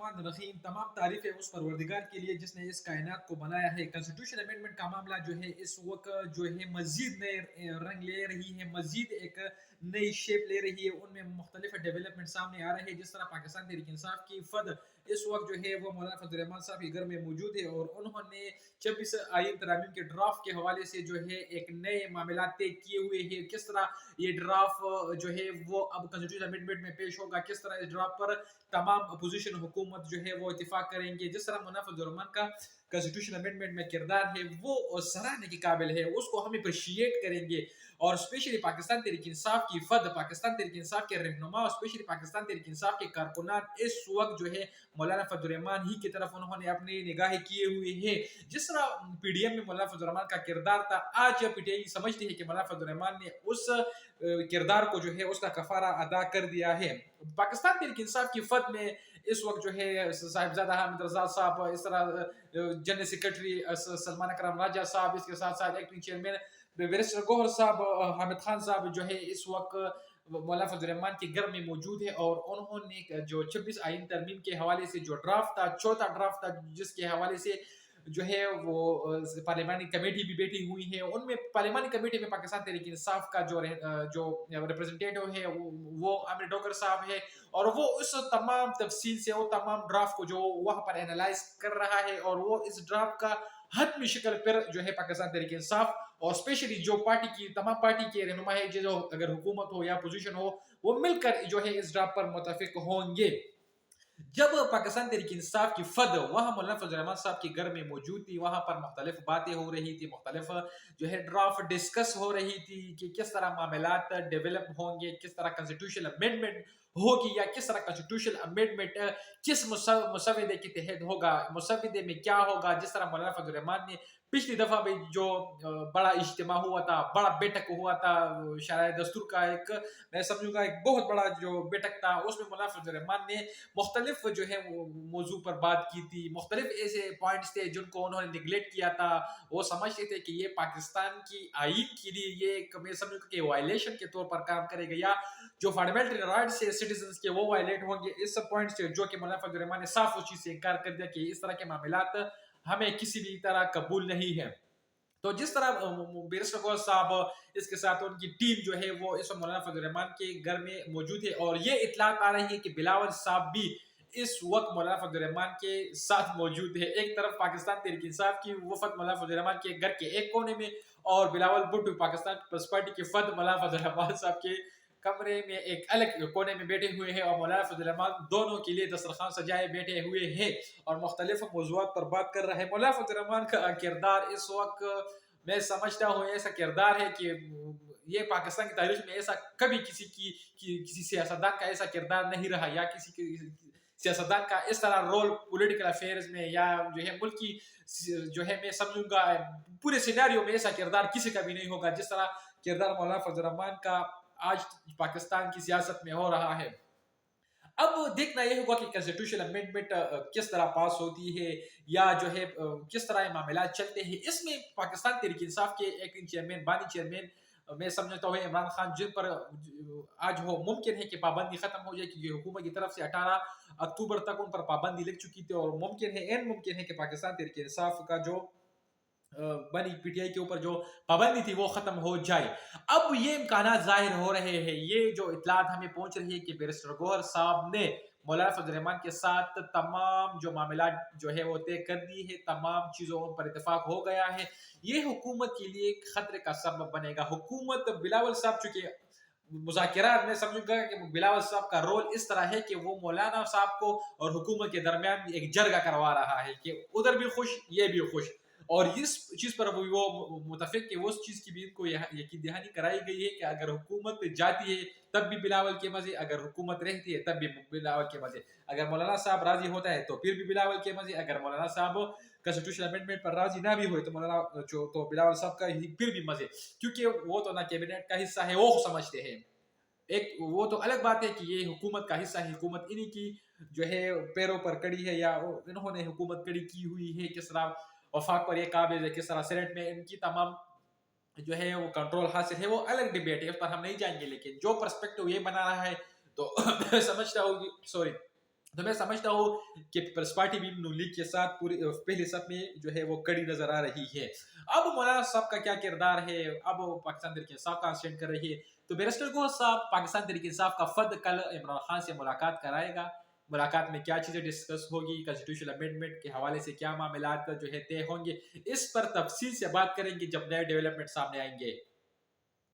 الرحمن الرحیم. تمام تعریفیں اس پروردگار کے لیے جس نے اس کائنات کو بنایا ہے. کنسٹیٹیوشن امینڈمنٹ کا معاملہ جو ہے اس وقت جو ہے مزید نئے رنگ لے رہی ہے, مزید ایک نئی شیپ لے رہی ہے. ان میں مختلف ڈیولپمنٹ سامنے آ رہے ہیں. جس طرح پاکستان تحریک انصاف کی فد اس وقت جو ہے وہ مولانا فضل الرحمان صاحب کے گھر میں موجود ہے, اور انہوں نے 26 آئین ترامیم کے ڈرافٹ کے حوالے سے جو ہے ایک نئے معاملات طے کیے ہوئے ہیں. کس طرح یہ ڈرافٹ جو ہے وہ اب کنسٹیٹیوشن امینڈمنٹ میں پیش ہوگا, کس طرح اس ڈرافٹ پر تمام اپوزیشن حکومت جو ہے وہ اتفاق کریں گے. جس طرح مولانا فضل الرحمان کا کنسٹیٹیوشن امینڈمنٹ میں کردار ہے وہ سراہنے کے قابل ہے, اس کو ہم اپریشیٹ کریں گے. اور اسپیشلی پاکستان تحریک انصاف کی فد, پاکستان تحریک انصاف کے رہنما, اور اسپیشلی پاکستان تحریک انصاف کے کارکنان اس وقت جو ہے مولانا فضل الرحمان ہی کی طرف انہوں نے اپنی نگاہیں کیے ہوئے ہیں. جس طرح پی ڈی ایم میں مولانا فضل الرحمان کا کردار تھا, آج پی ٹی آئی سمجھتی ہے کہ مولانا فضل الرحمان نے اس کردار کو جو ہے اس کا کفارہ ادا کر دیا ہے. پاکستان تحریک انصاف کی فد میں اس وقت جو ہے صاحبزادہ حامد رضا صاحب, اس طرح جنرل سیکرٹری سلمان اکرم راجہ صاحب, اس کے ساتھ ساتھ ایکٹنگ چیئرمین بیرسٹر گوہر صاحب, حامد خان صاحب جو ہے اس وقت مولانا فضل الرحمان کے گھر میں موجود ہے. اور انہوں نے جو 26 آئین ترمیم کے حوالے سے جو ڈرافٹ تھا, چوتھا ڈرافٹ تھا, جس کے حوالے سے جو ہے وہ پارلیمانی کمیٹی بھی بیٹھی ہوئی ہے. ان میں پارلیمانی کمیٹی میں پاکستان تحریک انصاف کا جو ریپرزنٹیٹو ہے وہ عامر ڈوگر صاحب ہے, اور وہ اس تمام تفصیل سے وہ تمام ڈرافٹ کو جو وہاں پر اینالائز کر رہا ہے, اور وہ اس ڈرافٹ کا حتمی شکل پر جو ہے پاکستان تحریک انصاف اور اسپیشلی جو پارٹی کی تمام پارٹی کے رہنما ہے, جو اگر حکومت ہو یا اپوزیشن ہو, وہ مل کر جو ہے اس ڈرافٹ پر متفق ہوں گے. جب پاکستان تحریک انصاف کی فد وہاں مولانا فضل الرحمان صاحب کے گھر میں موجود تھی, وہاں پر مختلف باتیں ہو رہی تھی, مختلف جو ہے ڈرافٹ ڈسکس ہو رہی تھی کہ کس طرح معاملات ڈیولپ ہوں گے, کس طرح کنسٹیٹیوشن امینڈمنٹ ہوگی, یا کس طرح کنسٹیٹیوشن امینڈمنٹ کس مسودے کے تحت ہوگا, مسودے میں کیا ہوگا. جس طرح مولانا فضل الرحمان نے پچھلی دفعہ بھی جو بڑا اجتماع ہوا تھا, بڑا بیٹھک ہوا تھا شاعر دستور کا, ایک میں سمجھوں گا ایک بہت بڑا جو بیٹھک تھا, اس میں مولانا فضل الرحمان نے مختلف جو ہے موضوع پر بات کی تھی. مختلف ایسے پوائنٹس تھے جن کو انہوں نے نیگلیکٹ کیا تھا. وہ سمجھتے تھے کہ یہ پاکستان کی آئین کے لیے یہ میں سمجھوں کہ وائلیشن کے طور پر کام کرے گا, یا جو فنڈامنٹل رائٹس ہے سٹیزنز کے وہ وائلیٹ ہوں گے. اس سب پوائنٹس جو کہ مولانا فضل الرحمان نے صاف اس چیز سے انکار کر دیا کہ اس طرح کے معاملات ہمیں کسی بھی طرح قبول نہیں ہے. تو جس طرح بیرسٹر گوہر صاحب, اس کے ساتھ ان کی ٹیم جو ہے وہ اس وقت مولانا فضل الرحمان کے گھر میں موجود ہے, اور یہ اطلاعات آ رہی ہے کہ بلاول صاحب بھی اس وقت مولانا فضل الرحمان کے ساتھ موجود ہے. ایک طرف پاکستان تحریک انصاف کی وفد مولانا فضل الرحمان کے گھر کے ایک کونے میں, اور بلاول بھٹو پاکستان پیپلز پارٹی کے فد مولانا فضل الرحمان صاحب کے کمرے میں ایک الگ کونے میں بیٹھے ہوئے ہیں, اور مولانا فضل الرحمان دونوں کے لیے دسترخوان سجائے بیٹھے ہوئے ہیں اور مختلف موضوعات پر بات کر رہے ہیں. مولانا فضل الرحمان کا کردار اس وقت میں سمجھتا ہوں ایسا کردار ہے کہ یہ پاکستان کی تاریخ میں ایسا کبھی کسی سیاستدان کا ایسا کردار نہیں رہا, یا کسی سیاستدان کا اس طرح رول پولیٹیکل افیئرز میں یا جو ہے ملکی جو ہے میں سمجھوں گا پورے سیناریو میں ایسا کردار کسی کا بھی نہیں ہوگا جس طرح کردار مولانا فضل الرحمان کا آج پاکستان کی سیاست میں ہو رہا ہے. اب دیکھنا یہ ہوگا کہ کنسٹیٹیوشن امینڈمنٹ کس طرح پاس ہوتی ہے, یا جو ہے کس طرح یہ معاملات چلتے ہیں. اس میں پاکستان تحریک انصاف کے ایکٹنگ چیئرمین, بانی چیئرمین میں سمجھتا ہوں عمران خان, جن پر آج وہ ممکن ہے کہ پابندی ختم ہو جائے, کیونکہ حکومت کی طرف سے 18 اکتوبر تک ان پر پابندی لگ چکی تھی, اور ممکن ہے کہ پاکستان تحریک انصاف کا جو بنی پی ٹی آئی کے اوپر جو پابندی تھی وہ ختم ہو جائے. اب یہ امکانات ظاہر ہو رہے ہیں, یہ جو اطلاعات ہمیں پہنچ رہی ہے کہ بیرسٹر گوہر صاحب نے مولانا فضل الرحمان کے ساتھ تمام جو معاملات جو ہے وہ طے کر دی ہے, تمام چیزوں پر اتفاق ہو گیا ہے. یہ حکومت کے لیے ایک خطرے کا سبب بنے گا. حکومت بلاول صاحب چونکہ مذاکرات میں سمجھوں گا کہ بلاول صاحب کا رول اس طرح ہے کہ وہ مولانا صاحب کو اور حکومت کے درمیان ایک جرگہ کروا رہا ہے کہ ادھر بھی خوش یہ بھی خوش, اور اس چیز پر وہ متفق کہ اس چیز کی بھی ان کو یقین دہانی کرائی گئی ہے کہ اگر حکومت جاتی ہے تب بھی بلاول کے مزے, اگر حکومت رہتی ہے تب بھی بلاول کے مزے. اگر مولانا صاحب راضی ہوتا ہے تو پھر بھی بلاول کے مزے, اگر مولانا صاحب کنسٹیٹیوشن امینڈمنٹ پر راضی نہ بھی ہوئے تو مولانا تو بلاول صاحب کا پھر بھی مزے, کیونکہ وہ تو نہ کیبنٹ کا حصہ ہے, وہ سمجھتے ہیں. ایک وہ تو الگ بات ہے کہ یہ حکومت کا حصہ ہے, حکومت انہی کی جو ہے پیروں پر کڑی ہے, یا انہوں نے حکومت کڑی کی ہوئی ہے, کس طرح وفاق پر یہ قابض ہے, کس طرح سینٹ میں ان کی تمام جو ہے وہ کنٹرول حاصل ہے, وہ الگ ڈیبیٹ ہے, اس پر ہم نہیں جائیں گے. لیکن جو پرسپیکٹو یہ بنا رہا ہے تو میں سمجھتا ہوں تو میں سمجھتا ہوں کہ پیپلز پارٹی بھی نون لیگ کے ساتھ پوری پہلے صف میں جو ہے وہ کڑی نظر آ رہی ہے. اب مولانا صاحب کا کیا کردار ہے، اب وہ پاکستان تحریک انصاف کا اسٹینڈ کر رہی ہے. تو بیرسٹر گوہر صاحب پاکستان تحریک انصاف کا فرد کل عمران خان سے ملاقات کرائے گا. ملاقات میں کیا چیزیں ڈسکس ہوگی، کنسٹیٹیوشن امینڈمنٹ کے حوالے سے کیا معاملات جو ہے طے ہوں گے، اس پر تفصیل سے بات کریں گے جب نئے ڈیولپمنٹ سامنے آئیں گے.